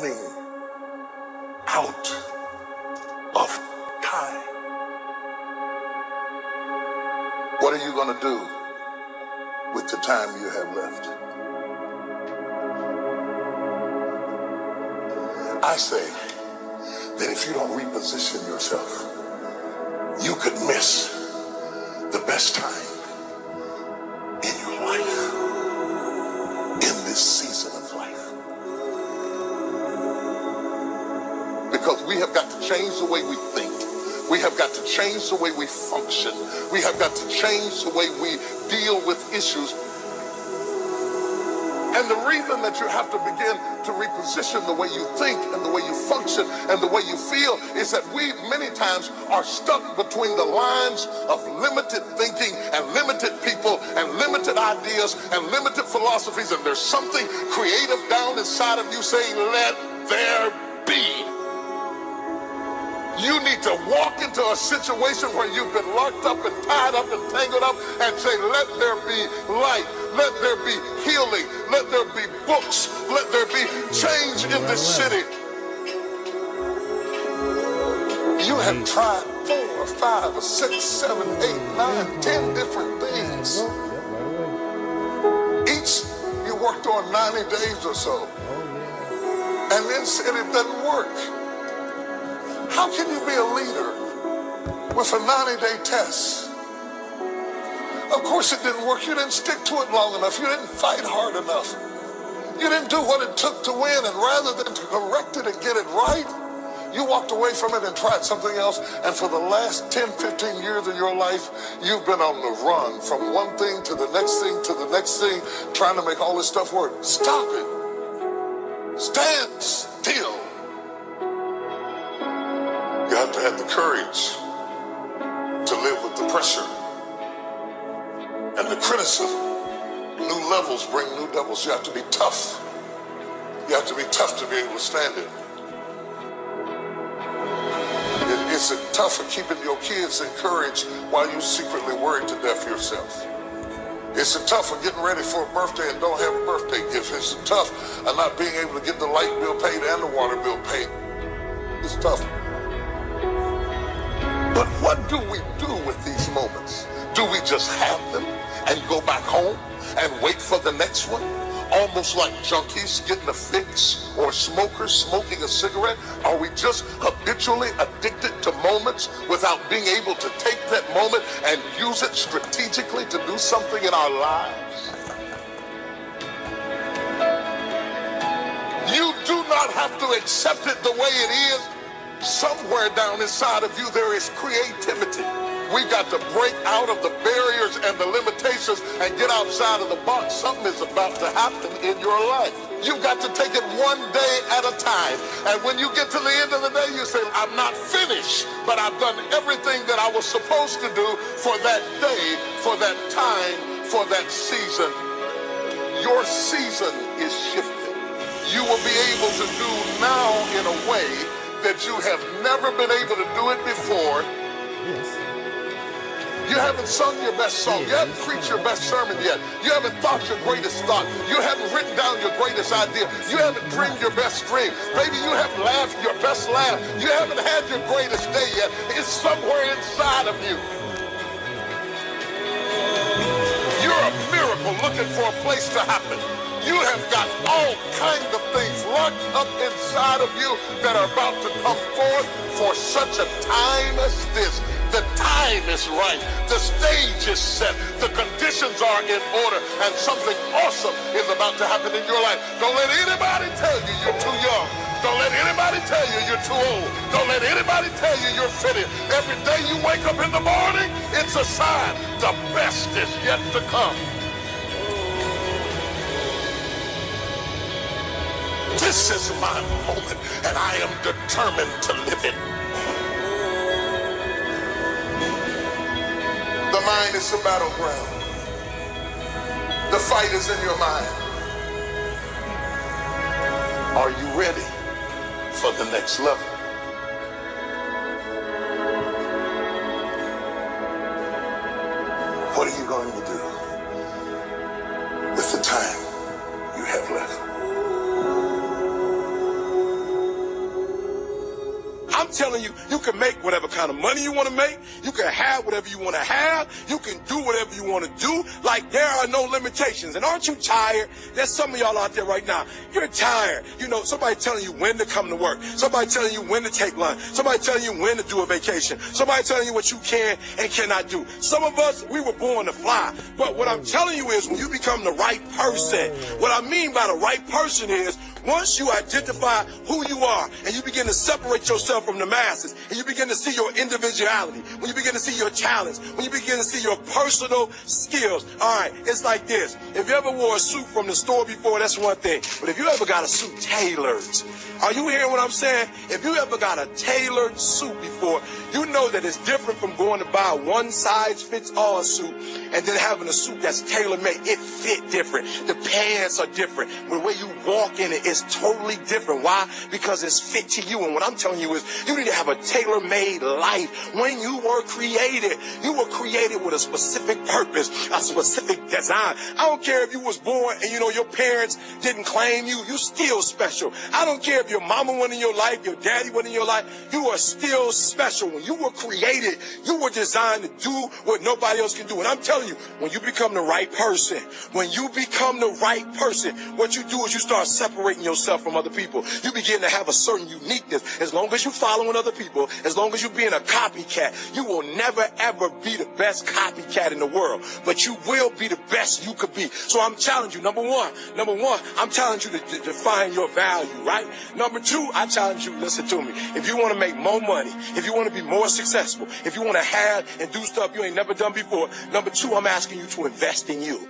running out of time. What are you going to do with the time you have left? I say that if you don't reposition yourself, you could miss the best time in your life, in this season of life. Because we have got to change the way we think. We have got to change the way we function. We have got to change the way we deal with issues. And the reason that you have to begin to reposition the way you think and the way you function and the way you feel is that we many times are stuck between the lines of limited thinking and limited people and limited ideas and limited philosophies. And there's something creative down inside of you saying, let there be. You need to walk into a situation where you've been locked up and tied up and tangled up and say, let there be light, let there be healing, let there be books, let there be change in this city. You have tried 4 or 5 or 6, 7, 8, 9, 10 different things. Each you worked on 90 days or so and then said it doesn't work. How can you be a leader with a 90-day test? Of course it didn't work. You didn't stick to it long enough. You didn't fight hard enough. You didn't do what it took to win. And rather than to correct it and get it right, you walked away from it and tried something else. And for the last 10, 15 years of your life, you've been on the run from one thing to the next thing to the next thing, trying to make all this stuff work. Stop it. Stand still. You have to have the courage to live with the pressure and the criticism. New levels bring new devils. You have to be tough. You have to be tough to be able to stand it. It's tough for keeping your kids encouraged while you secretly worried to death yourself. It's tough for getting ready for a birthday and don't have a birthday gift. It's tough of not being able to get the light bill paid and the water bill paid. It's tough. But what do we do with these moments? Do we just have them and go back home and wait for the next one? Almost like junkies getting a fix or smokers smoking a cigarette? Are we just habitually addicted to moments without being able to take that moment and use it strategically to do something in our lives? You do not have to accept it the way it is. Somewhere down inside of you there is creativity. We got to break out of the barriers and the limitations and get outside of the box. Something is about to happen in your life. You've got to take it one day at a time. And when you get to the end of the day, you say, I'm not finished, but I've done everything that I was supposed to do for that day, for that time, for that season. Your season is shifting. You will be able to do now in a way that you have never been able to do it before. Yes. You haven't sung your best song. You haven't preached your best sermon yet. You haven't thought your greatest thought. You haven't written down your greatest idea. You haven't dreamed your best dream. Maybe you haven't laughed your best laugh. You haven't had your greatest day yet. It's somewhere inside of you. You're a miracle looking for a place to happen. You have got all kinds of things locked up inside of you that are about to come forth for such a time as this. The time is right. The stage is set. The conditions are in order. And something awesome is about to happen in your life. Don't let anybody tell you you're too young. Don't let anybody tell you you're too old. Don't let anybody tell you you're fitted. Every day you wake up in the morning, it's a sign. The best is yet to come. This is my moment, and I am determined to live it. The mind is the battleground. The fight is in your mind. Are you ready for the next level? What are you going to do with the time you have left? telling you, you can make whatever kind of money you want to make. You can have whatever you want to have. You can do whatever you want to do. Like, there are no limitations. And aren't you tired? There's some of y'all out there right now. You're tired. You know, somebody telling you when to come to work. Somebody telling you when to take lunch. Somebody telling you when to do a vacation. Somebody telling you what you can and cannot do. Some of us, we were born to fly. But what I'm telling you is, when you become the right person, what I mean by the right person is, once you identify who you are and you begin to separate yourself from the masses, and you begin to see your individuality, when you begin to see your talents, when you begin to see your personal skills. All right, it's like this. If you ever wore a suit from the store before, that's one thing. But if you ever got a suit tailored, are you hearing what I'm saying? If you ever got a tailored suit before, you know that it's different from going to buy a one-size-fits-all suit and then having a suit that's tailor-made. It fit different. The pants are different. The way you walk in it is totally different. Why? Because it's fit to you. And what I'm telling you is, you need to have a tailor-made life. When you were created with a specific purpose, a specific design. I don't care if you was born and, you know, your parents didn't claim you. You still special. I don't care if your mama wasn't in your life, your daddy wasn't in your life. You are still special. When you were created, you were designed to do what nobody else can do. And I'm telling you, when you become the right person, what you do is you start separating yourself from other people. You begin to have a certain uniqueness. As long as you're following other people, as long as you're being a copycat, you will never ever be the best copycat in the world, but you will be the best you could be. So I'm challenging you, number one, I'm challenging you to define your value, right? Number two, I challenge you, listen to me. If you want to make more money, if you want to be more successful, if you want to have and do stuff you ain't never done before, number two, I'm asking you to invest in you.